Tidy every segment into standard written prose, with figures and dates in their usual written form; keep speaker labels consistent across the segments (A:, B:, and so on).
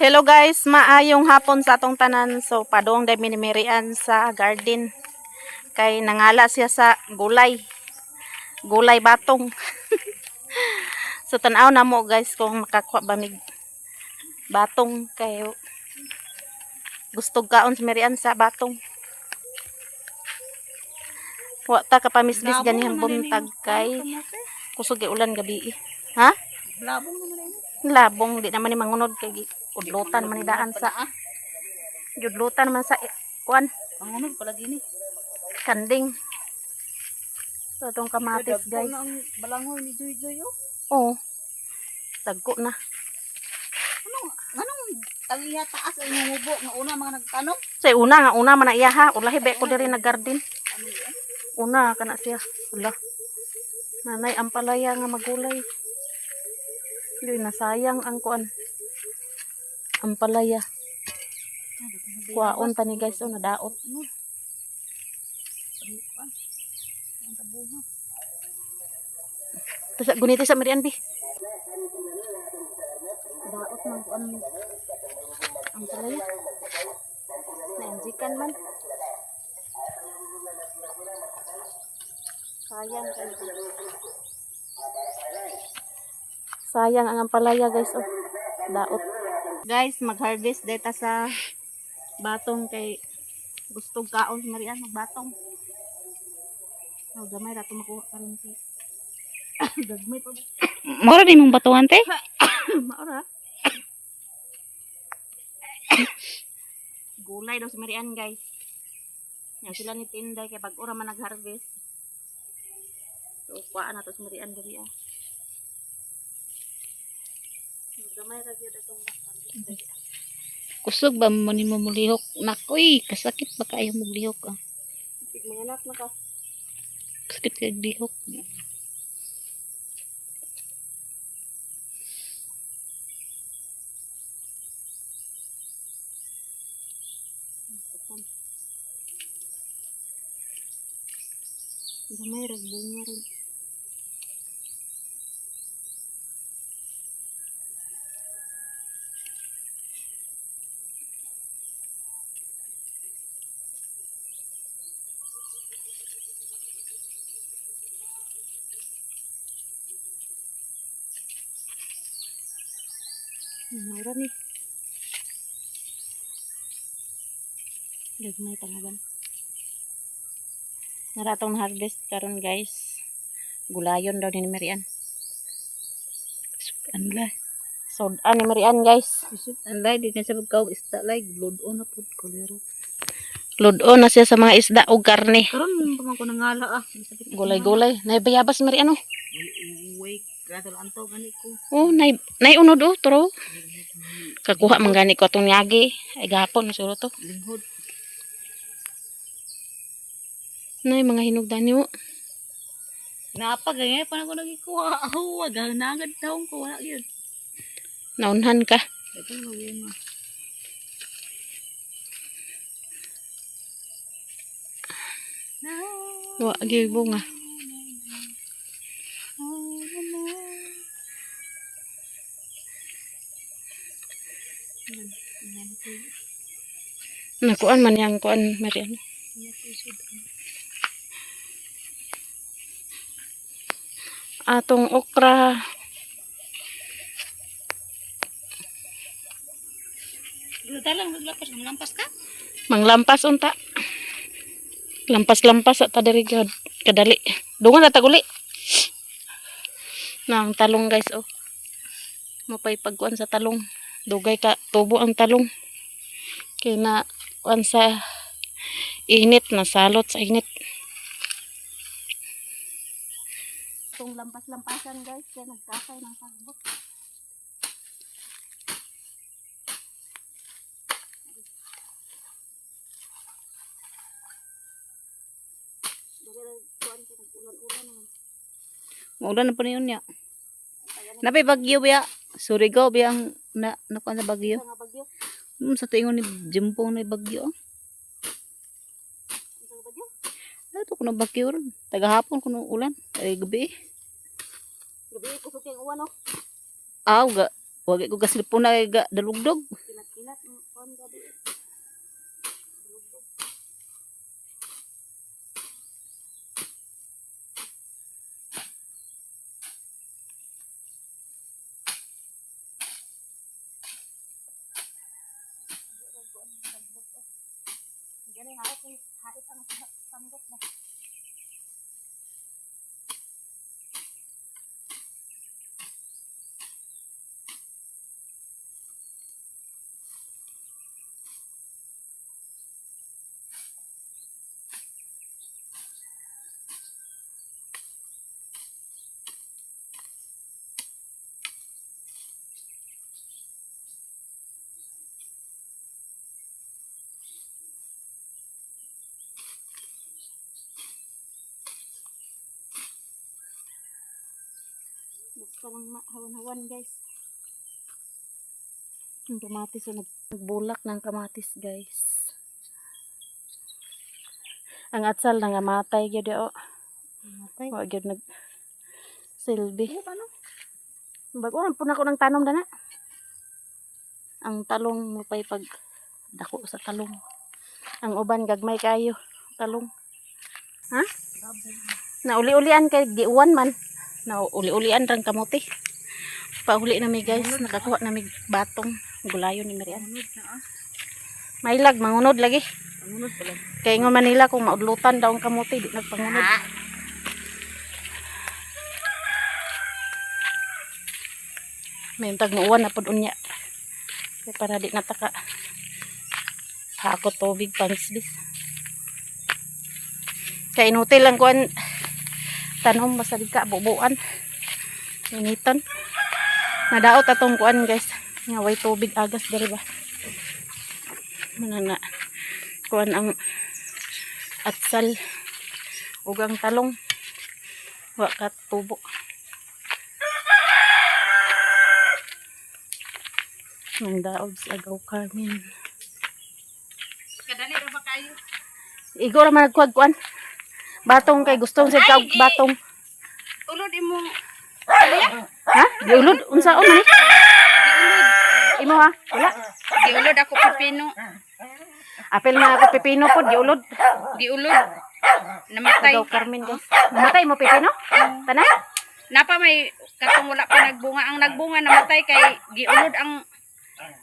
A: Hello guys, maayong hapon sa atong tanan. So padong day minimirian sa garden. Kay nangala siya sa gulay. Gulay batong. So tanaw na mo guys kung makakuha ba mig batong kay gusto kaon sa mirian sa batong. Wa ta ka pamismis ganihang buntag kay kusog ulan gabi. Ha?
B: Labong naman na yun.
A: Labong di naman ni mangunod kay udlutan man ni daan sa udlutan man sa kuan
B: Pangunod pala gini.
A: kanding. So itong kamatis
B: Dagko
A: guys.
B: na ang balangoy ni Joy Joy oh.
A: Oo. Dagko na.
B: Anong tagiya taas ay nangubo nga una mga nagtanong?
A: Say una man na iya ha. Ulahi ba ko diri nag-garden.
B: Ano yan?
A: Una kana siya. Ula. Nanay ang palaya nga magulay. Hindi nasayang ang kuan. Ang palaya. Kuwaon pa ni guys o nadaot.
B: Ang tabuha.
A: Tapos guniti sa merian bi. Daot man kuan ang palaya. Nainjikan man. Sayang kayo. Sayang ang ampalaya guys oh. Daot. Guys, mag-harvest data sa batong kay gusto kaon sa marian magbatong. Oh, gamay ra to makuha karon kay. Gagmay pa.
B: Mora din mong batuhan te?
A: Maora. Gulay daw sa marian guys. Yan sila ni tinday kay pag ora man nag-harvest. So, kuhaan na to sa marian diri ah. Gamay ra gyud atong harvest.
B: Kusog ba mo ni mo mulihok? Nakoy, kasakit ba kayo muglihok ah.
A: Mga anak na ka.
B: Kasakit kay lihok.
A: Gamay ra bunga ron. Mura ni. Gagmay pangaban. Naratong harvest karon guys. Gulayon daw ni Marian.
B: Anlay.
A: So, ni Marian guys.
B: Anlay, di na sa pagkaw isda lay. Blood on na po. Kolero.
A: Ludo na siya sa mga isda o karne.
B: Karon pa man ko nangala ah.
A: Gulay-gulay. Naibayabas Marian oh.
B: Uy, grato lang to gani ko.
A: Oh, unod oh, turo. Kakuha man gani ko atong nyagi. Ay gahapon suro to.
B: Linghod.
A: Nay mga hinugdan niyo.
B: Napag ganyan pa na ko nagikuha. Oh, wag nagad taong ko wala yun.
A: Naunhan ka.
B: Ito na bunga.
A: Wa gyud bunga. Nakuan man yang kuan Marian. Atong okra.
B: Dito lang maglapas, lampas ka?
A: Manglampas unta. Lampas-lampas at diri kadali. Dungan ta guli. Nang talong guys oh. Mapay pagkuan sa talong. Dugay ka tubo ang talong. Kay na kuan sa init na salot sa init. Itong lampas-lampasan guys kaya nagkasay ng pagbot.
B: Maulan na pa na yun niya. Napay bagyo biya. Surigao biya ang nakuha sa bagyo. Sa tuingon ni Jimpong na bagyo. Ito ko na bagyo rin. Tagahapon ko na ulan. Ay gabi.
A: Gabi ko sa uwan oh.
B: Wag ko gasilpon na dalugdog.
A: Gani hait ang sambot na. Basta lang hawan-hawan guys. Yung kamatis na nagbulak ng kamatis guys. Ang atsal na nga matay gyud o. Matay. Wa gyud nag silbi. Ano? Bago po na ko ng tanom dana. Ang talong mo pay pag dako sa talong. Ang uban gagmay kayo talong. Ha? Na uli-ulian kay giuwan man. Na uli-ulian rang kamote. Pauli na mi guys, nakakuha na mi batong gulayon ni Marian. May lag mangunod lagi. Mangunod pala. Kay ngo Manila kung maudlutan daw ang kamote di nagpangunod. May tag muuwan na pud unya. Kay para di nataka. Ako tubig pangsbis. Kay inuti lang kuan tanom basta di ka bubuan. Initon. Nadaot atong kuan guys. Nga way tubig agas diri ba. Manana kuan ang atsal ug ang talong. Wa ka tubo. Nang daog sa agaw Carmen.
B: Kadali ra ba kayo?
A: Igo ra man nagkuag kuan. Batong kay gustong sa kaog batong.
B: Ulod imo.
A: Ha? Giulod unsa on ni? Imo ha? Wala.
B: Giulod ako pipino.
A: Apel man ako pipino pod giulod.
B: Giulod. Namatay.
A: Agaw Carmen guys. Namatay mo pipino? Tanan?
B: Napa may katong wala pa nagbunga. Ang nagbunga namatay kay giulod ang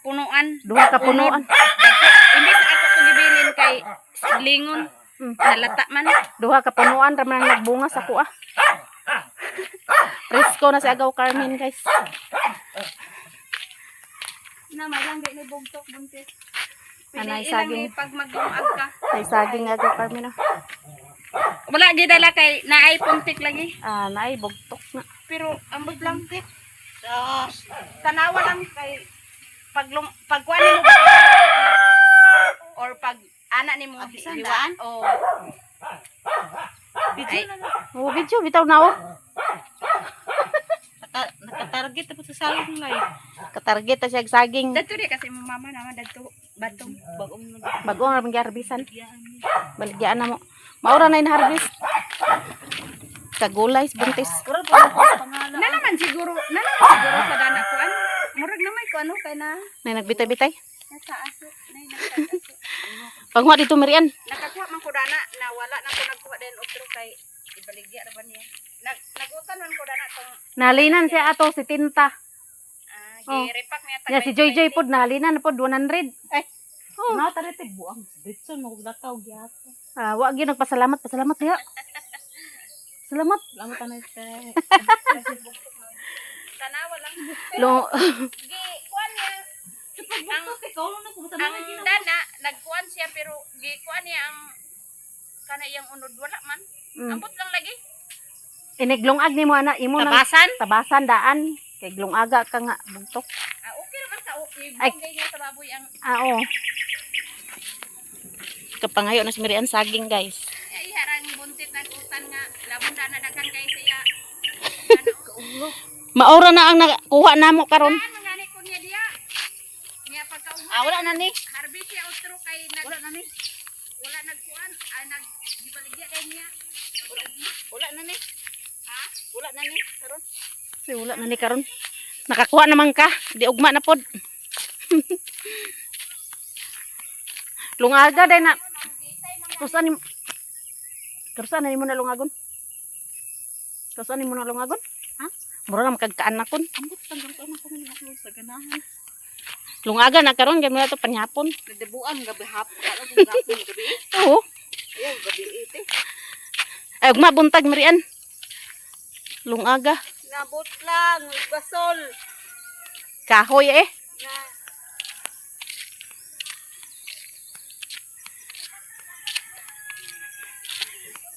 B: punuan.
A: Duha ka punuan.
B: Imbis ako kung gibilin kay lingon. Nalata man.
A: Duha ka punuan ra man ang nagbunga sa kuha. Presko na si Agaw Carmen guys.
B: Na may lang di ni bugtok buntis.
A: Anay
B: Piliin
A: saging.
B: lang pag magdungag ka.
A: Ay saging Agaw Carmen.
B: Wala gidala kay naay puntik lagi.
A: Ah, naay bugtok na.
B: Pero ambot lang. Tanawa lang kay pag kuan mo ba or pag ana nimo hiwaan o video na lang.
A: Oh, video bitaw na oh.
B: Nakatarget tapos sa saging live.
A: Katarget ta siya og saging.
B: Dadto di kasi mo mama naman dadto batong bagong
A: Bagong ra harbisan. Baligyan na mo. Maura na in-harvest. Kagulay buntis.
B: na naman siguro sa dana ko an murag na may ko ano kay na
A: Nay nagbitay-bitay.
B: nasa aso nay nasa
A: Pagwa dito Marian.
B: nakakuha man ko dana na wala na ko nagkuha din otro kay ibaligya ra ba niya nagutan man ko dana tong
A: Nalinan siya ato si Tinta.
B: gi-repack niya
A: Ya si Joy Joy pod nalinan na pod 100. Ay. Oh.
B: na tarete buang ditson mo dakaw gyapon
A: Ah, wa gyud nagpasalamat, pasalamat diha. Salamat.
B: salamat anay te tanawa lang
A: Lo
B: gi kuan niya ang dana nagkuan siya pero gi kuan niya ang kana yang unod wala man ambot lang lagi
A: iniglungag nimo ana imo nang tabasan daan kay glungaga ka nga bugtok.
B: okay naman sa
A: Ay.
B: ibigay niya sa baboy ang
A: Oo. Kapangayo na si Marian saging guys.
B: iharang buntit ng utan nga labon na daghan kay siya
A: Maura na ang nakuha namo karon.
B: mangani ko niya diya niya pagkauma
A: Wala na ni.
B: harvest siya outro kay wala na ni wala nagkuan gibaligya kay niya wala na ni ha wala na ni karon
A: Si wala na ni karon. Nakakuha naman ka, di ugma na pod. Lungaga day na. Kurusan ni mo na lungagon. Kurusan ni mo na lungagon? Ha? Mura na makagkaanak kon.
B: Ambot tanggang ko na kami sa ganahan.
A: Lungaga na karon gamay to panyapon.
B: Nagdebuan gabi hapon. Kala kung hapon gabi.
A: Oo.
B: Ayaw gabi ite.
A: Ay ugma buntag merian. Lungaga.
B: Nabot lang, basol.
A: Kahoy eh.
B: Na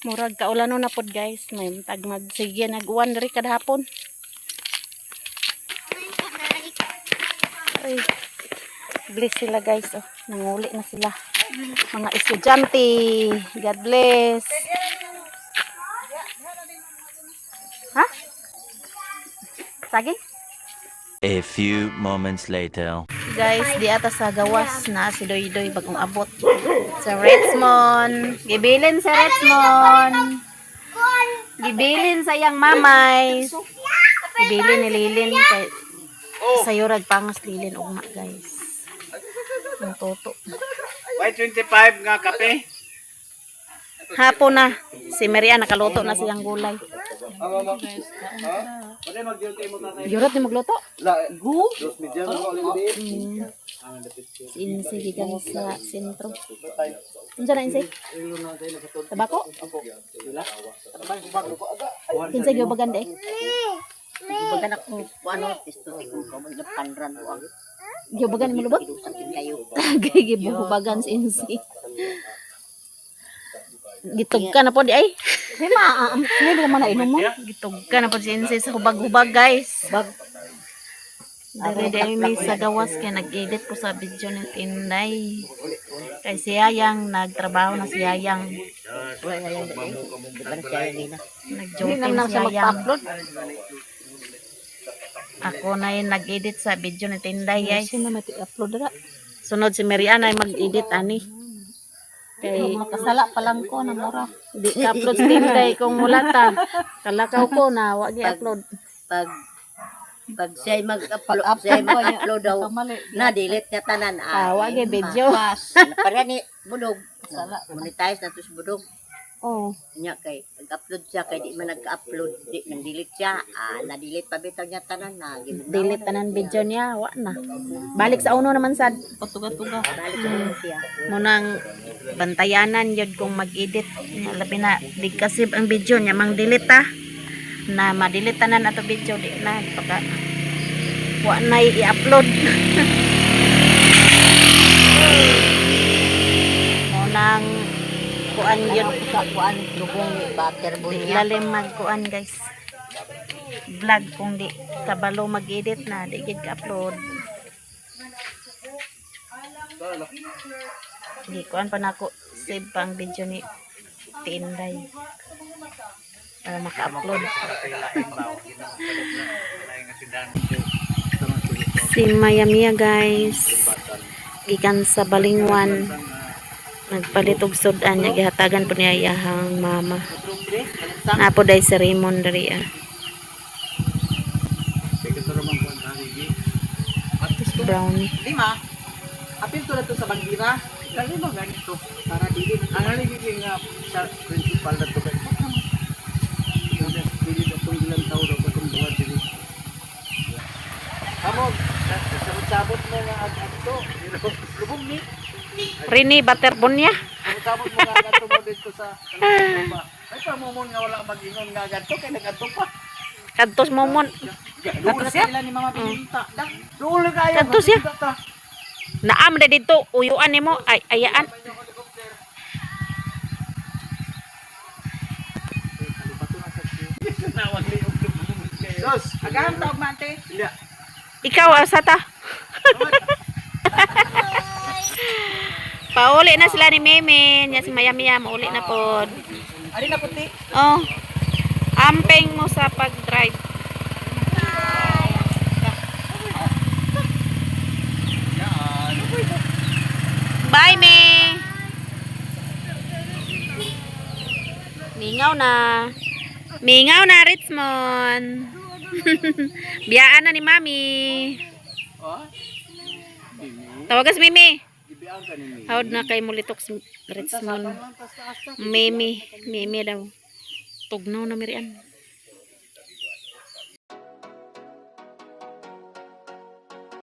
A: Murag kaulano na pod guys. May tag magsige nag-uwan diri kada hapon. Ay. Bless sila guys. Oh, nanguli na sila. Mga estudyante. God bless. Ha? Saging?
C: A few moments later.
A: Guys, di ata sa gawas na si Doy-Doy bagong abot sa Redmond. Gibilin sa Redmond. Gibilin sa iyang mamay. Gibilin ni Lilin kay sayo rag pangas Lilin ugma guys. Ang toto.
D: May 25 nga kape.
A: Hapon na si Maria nakaluto na siyang gulay.
D: Pwede mag-duty mo tatay.
A: Yurot ni magluto.
D: Gu? Dos media na ako
A: Insi gikan sa sentro. Unsa na insi? Tabako? Kinsa gyud baganda eh?
B: bagan ako ano testo ko kamay na panran ko ang
A: Gyud bagan mo lubot?
B: sakin kayo.
A: Gigi buhubagan sa insi. Gitog ka na po di ay.
B: Di ma, hindi naman na inom mo.
A: Gitog ka na po si insi sa hubag-hubag guys. Dari may sa gawas kaya nag-edit ko sa video ng Tinday. Kay si Yayang nagtrabaho na si Yayang.
B: Wala na yan. Di ba na siya yun na?
A: Nag-joking si Yayang. Ako na yung nag-edit sa video ng Tinday guys.
B: Sino na upload na?
A: Sunod si Mariana ay mag-edit ani. Kay
B: Makasala pa lang ko na mura.
A: di ka-upload sa Tinday kung wala ta. Kalakaw ko na wag i-upload.
B: Pag siya mag-upload daw, na-delete niya tanan.
A: Wag i-video.
B: Para ni Budog. Monetize na to si Budog.
A: Oh.
B: Nya kay nag-upload siya kay di man nag-upload, di nang delete siya. Na-delete pa bitaw niya tanan na.
A: Delete tanan video niya, wa na. Balik sa uno naman sad.
B: Patuga-tuga. Balik sa siya.
A: Munang bantayanan yun kung mag-edit. Labi na digkasib ang video niya mang delete ta. Na ma-delete tanan ato video di na pagka wa na i-upload. Munang kuan yun
B: Kuan lugong butter
A: di
B: bunya.
A: lalim magkuan guys. Vlog kung di kabalo mag-edit na di gid ka-upload. Di kuan pa nako save pang video ni Tinday para maka-upload. Si Maya Mia guys gikan sa Balingwan nagpalitog sudan niya gihatagan po niya iyahang mama napo day si Raymond diri brownie.
D: Lima. Apil to na to sa Bangira. Kali mo ganito para dili ang naligi nga sa principal na to kay. Dili na tong ilang tawo daw katong buwan dili. Amo, sabot mo nga ato. Lubong ni.
A: Rini Butterbun niya.
D: Sabot mo nga ato mo dito sa kanila. Ay pa mo nga wala mag-ingon nga ato kay nagato pa.
A: Kadtos momon.
D: Doon siya ni mga pinunta. Doon na kaya.
A: Kadtos siya. Naam na dito uyuan nimo ay ayaan.
D: Dos, agahan tawag mante.
A: Ikaw asa ta? Pauli na sila ni Meme, nya si Maya Mia mauli na pod.
D: Ari na puti.
A: Oh. Amping mo sa pag-drive. Bye, Me. Mingaw na. Mingaw na, Richmond. Biyaan na ni Mami.
D: Oh.
A: Tawagas, Mimi.
D: Ibian Yaw ganin ni.
A: Hawd na kay mulitok si Richmond. Mimi daw. Tugnaw na mirian.